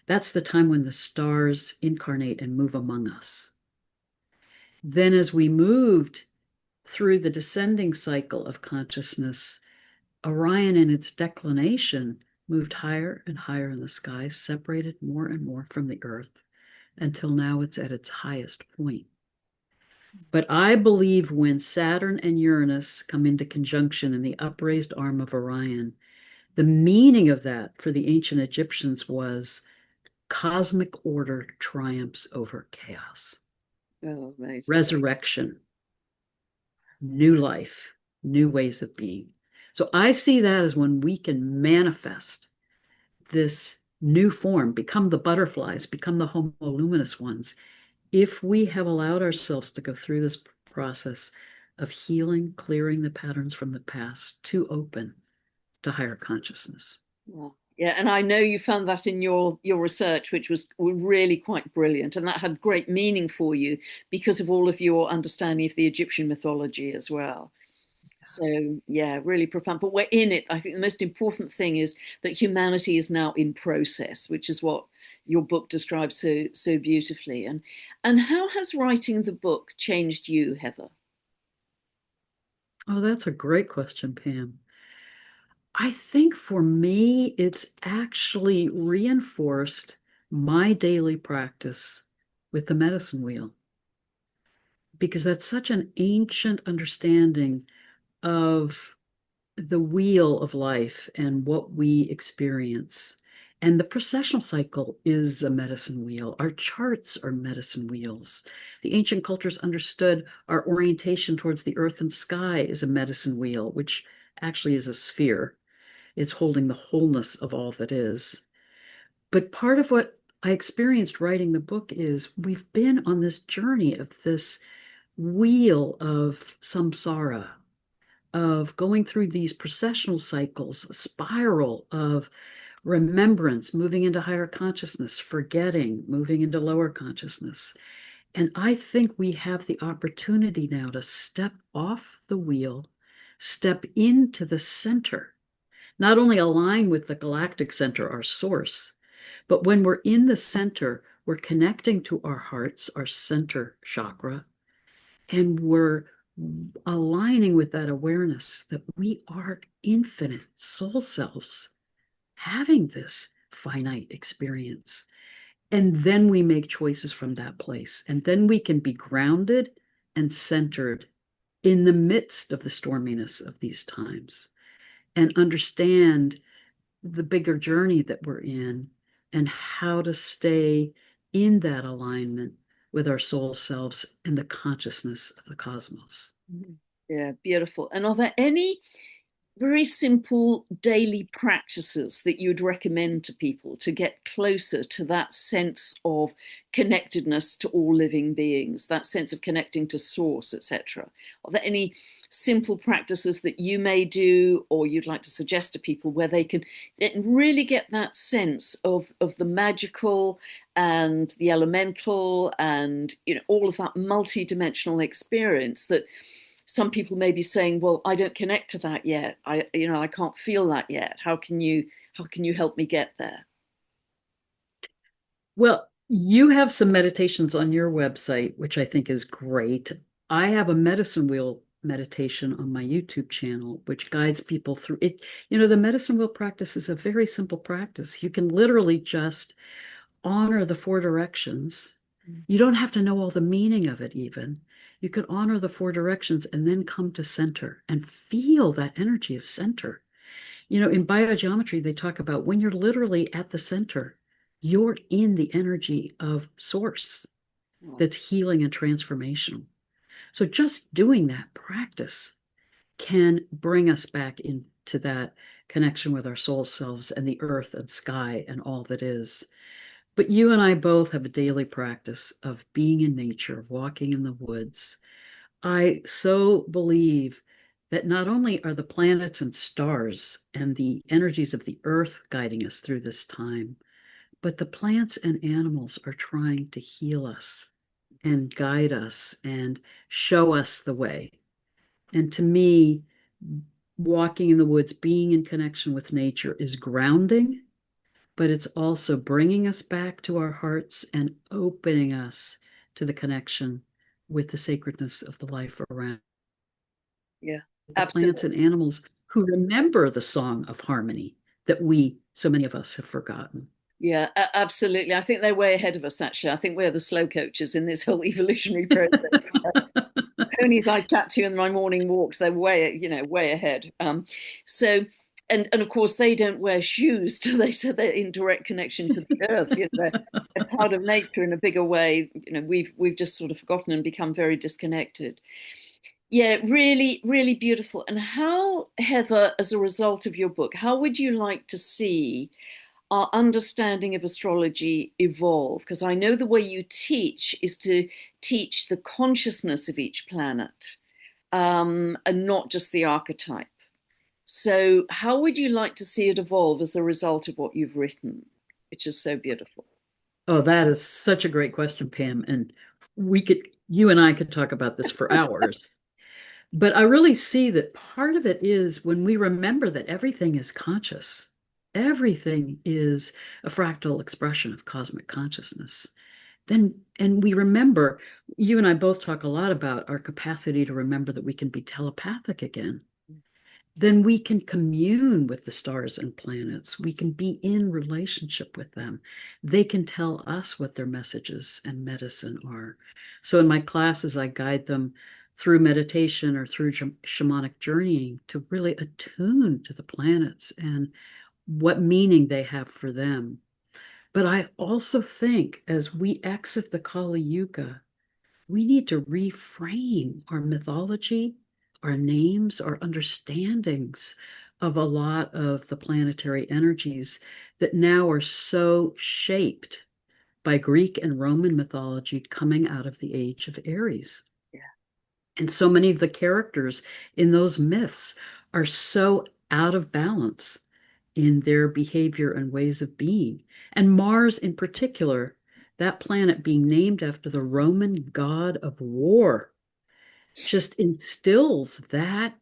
that's the time when the stars incarnate and move among us. Then, as we moved through the descending cycle of consciousness, Orion in its declination moved higher and higher in the sky, separated more and more from the Earth, until now it's at its highest point. But I believe when Saturn and Uranus come into conjunction in the upraised arm of Orion, the meaning of that for the ancient Egyptians was cosmic order triumphs over chaos. Oh, amazing. Resurrection, new life, new ways of being. So I see that as when we can manifest this new form, become the butterflies, become the homo luminous ones, if we have allowed ourselves to go through this process of healing, clearing the patterns from the past to open to higher consciousness. Wow. Yeah, and I know you found that in your research, which was really quite brilliant, and that had great meaning for you because of all of your understanding of the Egyptian mythology as well. So yeah, really profound. But we're in it. I think the most important thing is that humanity is now in process, which is what your book describes so beautifully. And how has writing the book changed you, Heather? Oh, that's a great question, Pam. I think for me, it's actually reinforced my daily practice with the medicine wheel, because that's such an ancient understanding of the wheel of life and what we experience. And the precessional cycle is a medicine wheel. Our charts are medicine wheels. The ancient cultures understood our orientation towards the earth and sky is a medicine wheel, which actually is a sphere. It's holding the wholeness of all that is. But part of what I experienced writing the book is we've been on this journey of this wheel of samsara, of going through these processional cycles, a spiral of remembrance, moving into higher consciousness, forgetting, moving into lower consciousness. And I think we have the opportunity now to step off the wheel, step into the center, not only align with the galactic center, our source, but when we're in the center, we're connecting to our hearts, our center chakra, and we're aligning with that awareness that we are infinite soul selves having this finite experience. And then we make choices from that place. And then we can be grounded and centered in the midst of the storminess of these times and understand the bigger journey that we're in and how to stay in that alignment with our soul selves and the consciousness of the cosmos. Yeah, beautiful. And are there any very simple daily practices that you'd recommend to people to get closer to that sense of connectedness to all living beings, that sense of connecting to source, etc.? Are there any simple practices that you may do or you'd like to suggest to people where they can really get that sense of the magical and the elemental and all of that multi-dimensional experience that some people may be saying, well, I don't connect to that yet. I can't feel that yet. How can you help me get there? Well, you have some meditations on your website, which I think is great. I have a medicine wheel meditation on my YouTube channel, which guides people through it. The medicine wheel practice is a very simple practice. You can literally just honor the four directions. You don't have to know all the meaning of it, even. You could honor the four directions and then come to center and feel that energy of center. In biogeometry, they talk about when you're literally at the center, you're in the energy of source Oh, that's healing and transformational. So just doing that practice can bring us back into that connection with our soul selves and the earth and sky and all that is. But you and I both have a daily practice of being in nature, walking in the woods. I so believe that not only are the planets and stars and the energies of the earth guiding us through this time, but the plants and animals are trying to heal us and guide us and show us the way. And to me, walking in the woods, being in connection with nature is grounding, but it's also bringing us back to our hearts and opening us to the connection with the sacredness of the life around yeah, the absolutely. plants and animals who remember the song of harmony that so many of us have forgotten. Yeah, absolutely. I think they're way ahead of us, actually. I think we're the slow coaches in this whole evolutionary process. Ponies I chat to in my morning walks, they're way ahead. So, and of course, they don't wear shoes, do they? So they're in direct connection to the earth. They're part of nature in a bigger way. We've just sort of forgotten and become very disconnected. Yeah, really, really beautiful. And how, Heather, as a result of your book, how would you like to see our understanding of astrology evolve? Because I know the way you teach is to teach the consciousness of each planet, and not just the archetype. So, how would you like to see it evolve as a result of what you've written, which is so beautiful? Oh, that is such a great question, Pam. And you and I could talk about this for hours. But I really see that part of it is when we remember that everything is conscious, everything is a fractal expression of cosmic consciousness. And we remember, you and I both talk a lot about our capacity to remember that we can be telepathic again. Then we can commune with the stars and planets. We can be in relationship with them. They can tell us what their messages and medicine are. So in my classes, I guide them through meditation or through shamanic journeying to really attune to the planets and what meaning they have for them. But I also think as we exit the Kali Yuga, we need to reframe our mythology, our names, our understandings of a lot of the planetary energies that now are so shaped by Greek and Roman mythology coming out of the age of Aries. Yeah. And so many of the characters in those myths are so out of balance in their behavior and ways of being. And Mars, in particular, that planet being named after the Roman god of war, just instills that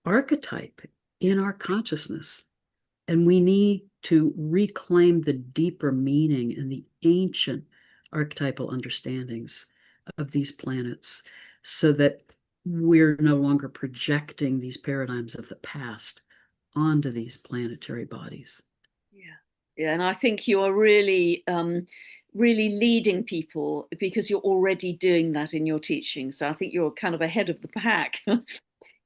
archetype in our consciousness. And we need to reclaim the deeper meaning and the ancient archetypal understandings of these planets so that we're no longer projecting these paradigms of the past onto these planetary bodies. Yeah, and I think you are really, really leading people because you're already doing that in your teaching. So I think you're kind of ahead of the pack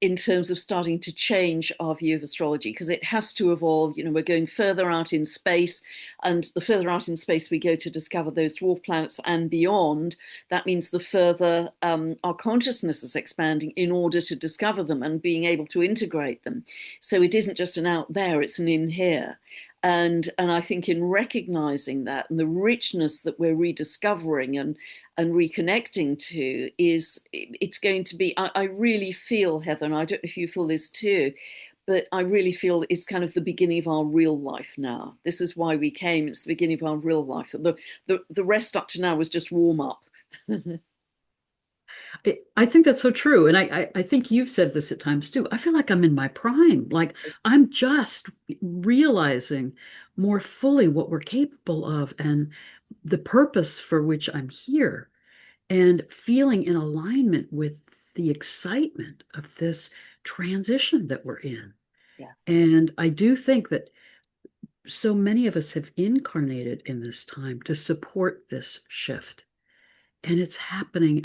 in terms of starting to change our view of astrology because it has to evolve. You know, we're going further out in space, and the further out in space we go to discover those dwarf planets and beyond, that means the further our consciousness is expanding in order to discover them and being able to integrate them. So it isn't just an out there, it's an in here. And I think in recognizing that and the richness that we're rediscovering and reconnecting to is it's going to be I really feel, Heather, and I don't know if you feel this too, but I really feel it's kind of the beginning of our real life now. This is why we came. It's the beginning of our real life. The rest up to now was just warm up. I think that's so true. And I think you've said this at times too. I feel like I'm in my prime. Like I'm just realizing more fully what we're capable of and the purpose for which I'm here and feeling in alignment with the excitement of this transition that we're in. Yeah. And I do think that so many of us have incarnated in this time to support this shift. And it's happening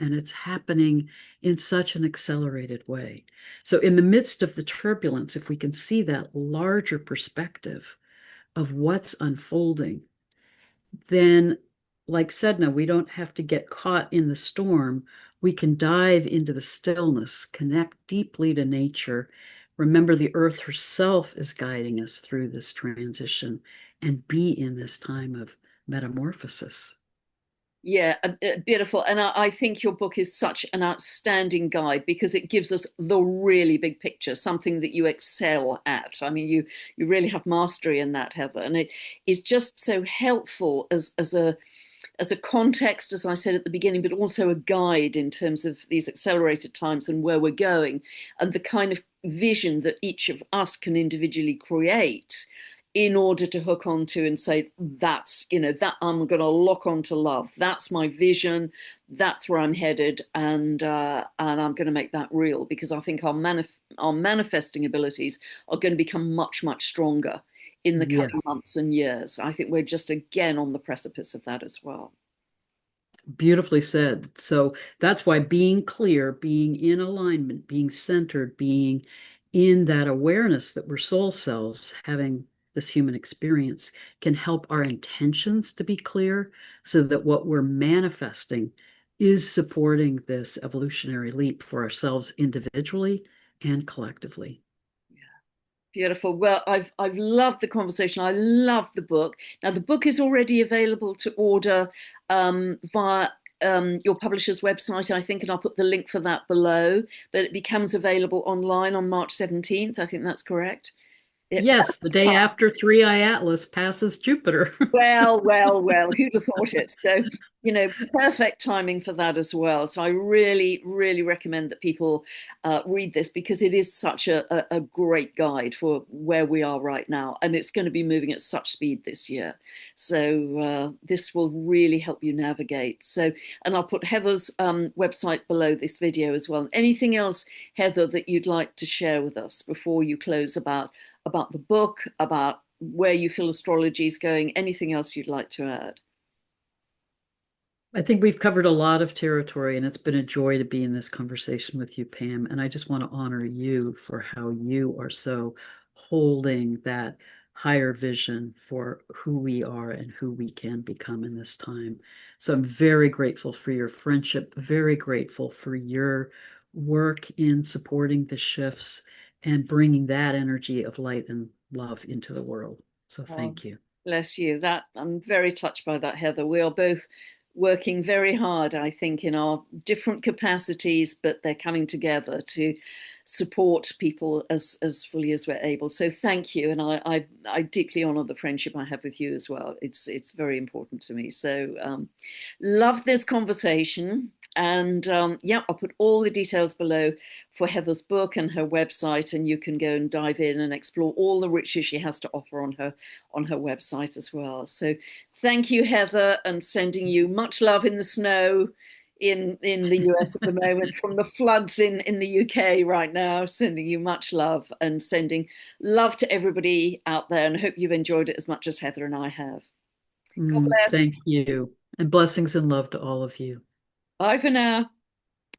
in such an accelerated way. So, in the midst of the turbulence, if we can see that larger perspective of what's unfolding, then, like Sedna, we don't have to get caught in the storm. We can dive into the stillness, connect deeply to nature. Remember, the earth herself is guiding us through this transition and be in this time of metamorphosis. Yeah, beautiful. And I think your book is such an outstanding guide because it gives us the really big picture, something that you excel at. I mean, you really have mastery in that, Heather, and it is just so helpful as a context, as I said at the beginning, but also a guide in terms of these accelerated times and where we're going, and the kind of vision that each of us can individually create in order to hook onto and say that's that I'm going to lock onto love, that's my vision, that's where I'm headed, and I'm going to make that real because I think our manifesting abilities are going to become much stronger in the coming Yes. months and years. I think we're just again on the precipice of that as well. Beautifully said. So that's why being clear, being in alignment, being centered, being in that awareness that we're soul selves having this human experience can help our intentions to be clear so that what we're manifesting is supporting this evolutionary leap for ourselves individually and collectively. Beautiful. Well, I've loved the conversation. I love the book. Now, the book is already available to order via your publisher's website, I think, and I'll put the link for that below. But it becomes available online on March 17th. I think that's correct. It, Yes, the day after 3i Atlas passes Jupiter. well, who'd have thought it? So, perfect timing for that as well. So I really recommend that people read this because it is such a great guide for where we are right now. And it's going to be moving at such speed this year. So this will really help you navigate. So, and I'll put Heather's website below this video as well. Anything else, Heather, that you'd like to share with us before you close about the book, about where you feel astrology is going, anything else you'd like to add? I think we've covered a lot of territory, and it's been a joy to be in this conversation with you, Pam. And I just want to honor you for how you are so holding that higher vision for who we are and who we can become in this time. So I'm very grateful for your friendship, very grateful for your work in supporting the shifts and bringing that energy of light and love into the world. So Oh, thank you. bless you. That I'm very touched by that, Heather. We are both working very hard, I think, in our different capacities, but they're coming together to support people as fully as we're able. So thank you, and I deeply honour the friendship I have with you as well. It's very important to me. So love this conversation, and yeah, I'll put all the details below for Heather's book and her website, and you can go and dive in and explore all the riches she has to offer on her website as well. So thank you, Heather, and sending you much love in the snow in the US at the moment, from the floods in the UK right now. Sending you much love and sending love to everybody out there, and hope you've enjoyed it as much as Heather and I have. God bless. Thank you. And blessings and love to all of you. Bye for now.